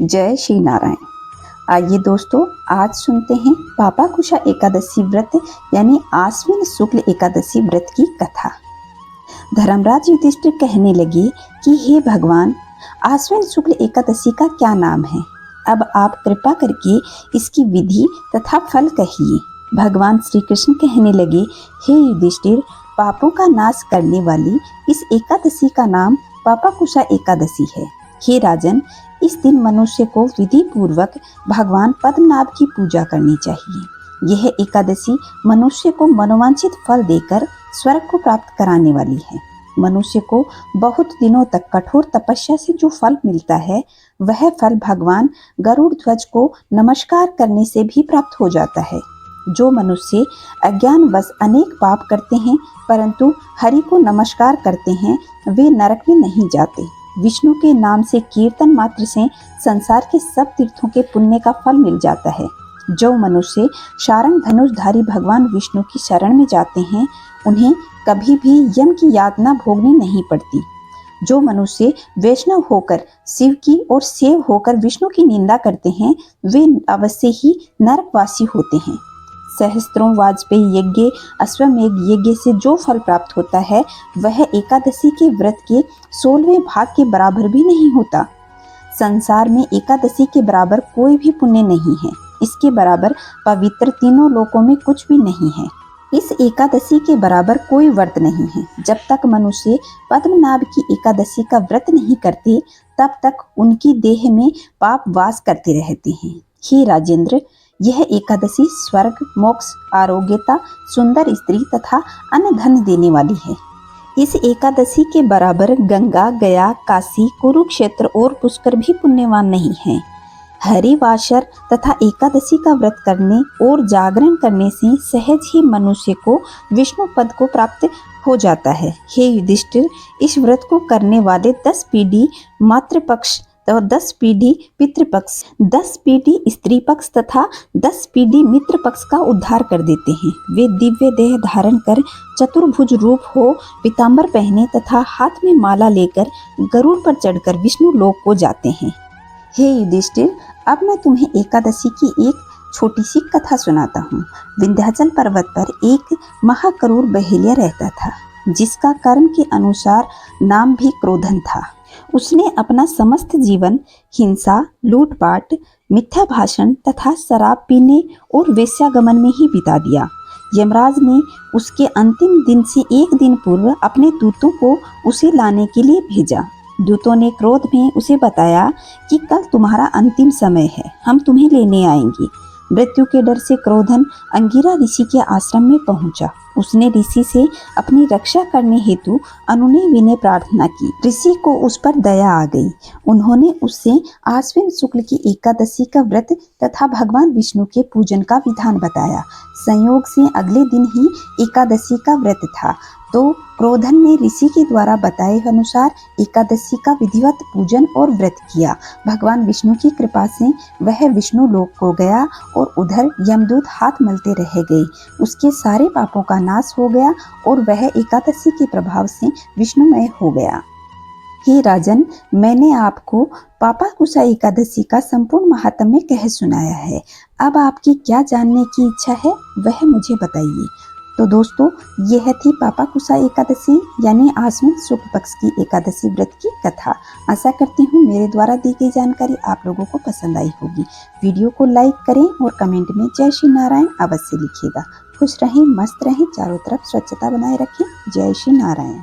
जय श्री नारायण। आइए दोस्तों, आज सुनते हैं पापाकुशा एकादशी व्रत यानी आश्विन शुक्ल एकादशी व्रत की कथा। धर्मराज युधिष्ठिर कहने लगे कि हे भगवान, आश्विन शुक्ल एकादशी का क्या नाम है? अब आप कृपा करके इसकी विधि तथा फल कहिए। भगवान श्री कृष्ण कहने लगे, हे युधिष्ठिर, पापों का नाश करने वाली इस एकादशी का नाम पापाकुशा एकादशी है। हे राजन, इस दिन मनुष्य को विधि पूर्वक भगवान पद्मनाभ की पूजा करनी चाहिए। यह एकादशी मनुष्य को मनोवांछित फल देकर स्वर्ग को प्राप्त कराने वाली है। मनुष्य को बहुत दिनों तक कठोर तपस्या से जो फल मिलता है, वह फल भगवान गरुड़ ध्वज को नमस्कार करने से भी प्राप्त हो जाता है। जो मनुष्य अज्ञानवश अनेक पाप करते हैं परंतु हरि को नमस्कार करते हैं, वे नरक में नहीं जाते। विष्णु के नाम से कीर्तन मात्र से संसार के सब तीर्थों के पुण्य का फल मिल जाता है। जो मनुष्य शारंग धनुषधारी भगवान विष्णु की शरण में जाते हैं, उन्हें कभी भी यम की यातना भोगनी नहीं पड़ती। जो मनुष्य वैष्णव होकर शिव की और सेव होकर विष्णु की निंदा करते हैं, वे अवश्य ही नरकवासी होते हैं। सहस्त्रों वाजपेयी यज्ञ, अश्वमेघ यज्ञ से जो फल प्राप्त होता है, वह एकादशी के व्रत के 16वें भाग के बराबर भी नहीं होता। संसार में एकादशी के बराबर कोई भी पुण्य नहीं है। इसके बराबर पवित्र तीनों लोकों में कुछ भी नहीं है। इस एकादशी के बराबर कोई व्रत नहीं है। जब तक मनुष्य पद्मनाभ की एकादशी का व्रत नहीं करते, तब तक उनकी देह में पाप वास करते रहते हैं। हे राजेंद्र, यह एकादशी स्वर्ग, मोक्ष, आरोग्यता, सुंदर स्त्री तथा अन्य धन देने वाली है। इस एकादशी के बराबर गंगा, गया, काशी, कुरुक्षेत्र और पुष्कर भी पुण्यवान नहीं हैं। हरिवासर तथा एकादशी का व्रत करने और जागरण करने से सहज ही मनुष्य को विष्णु पद को प्राप्त हो जाता है। हे युधिष्ठिर, इस व्रत को करने वाले 10 पीढ़ी मातृपक्ष तो 10 पीढ़ी पितृपक्ष, 10 पीढ़ी स्त्री पक्ष तथा 10 पीढ़ी मित्र पक्ष का उद्धार कर देते हैं। वे दिव्य देह धारण कर चतुर्भुज रूप हो, पीतांबर पहने तथा हाथ में माला लेकर गरुड़ पर चढ़कर विष्णु लोक को जाते हैं। हे युधिष्ठिर, अब मैं तुम्हें एकादशी की एक छोटी सी कथा सुनाता हूँ। विंध्याचल पर्वत पर एक महाक्रूर बहेलिया रहता था, जिसका कर्म के अनुसार नाम भी क्रोधन था। उसने अपना समस्त जीवन हिंसा, लूटपाट, मिथ्या भाषण तथा शराब पीने और वेश्यागमन में ही बिता दिया। यमराज ने उसके अंतिम दिन से एक दिन पूर्व अपने दूतों को उसे लाने के लिए भेजा। दूतों ने क्रोध में उसे बताया कि कल तुम्हारा अंतिम समय है, हम तुम्हें लेने आएंगे। मृत्यु के डर से क्रोधन अंगिरा ऋषि के आश्रम में पहुंचा। उसने ऋषि से अपनी रक्षा करने हेतु अनुनय विनय प्रार्थना की। ऋषि को उस पर दया आ गई। उन्होंने उससे आश्विन शुक्ल की एकादशी का व्रत तथा भगवान विष्णु के पूजन का विधान बताया। संयोग से अगले दिन ही एकादशी का व्रत था, तो क्रोधन ने ऋषि के द्वारा बताए अनुसार एकादशी का विधिवत पूजन और व्रत किया। भगवान विष्णु की कृपा से वह विष्णु लोक को गया और उधर यमदूत हाथ मलते रह गए। उसके सारे पापों का नाश हो गया और वह एकादशी के प्रभाव से विष्णुमय हो गया। हे राजन, मैंने आपको पापाकुशा एकादशी का संपूर्ण महात्म्य कह सुनाया है। अब आपकी क्या जानने की इच्छा है, वह मुझे बताइए। तो दोस्तों, यह थी पापाकुशा एकादशी यानी आश्विन शुक्ल पक्ष की एकादशी व्रत की कथा। आशा करती हूँ मेरे द्वारा दी गई जानकारी आप लोगों को पसंद आई होगी। वीडियो को लाइक करें और कमेंट में जय श्री नारायण अवश्य लिखिएगा। खुश रहें, मस्त रहें, चारों तरफ स्वच्छता बनाए रखें। जय श्री नारायण।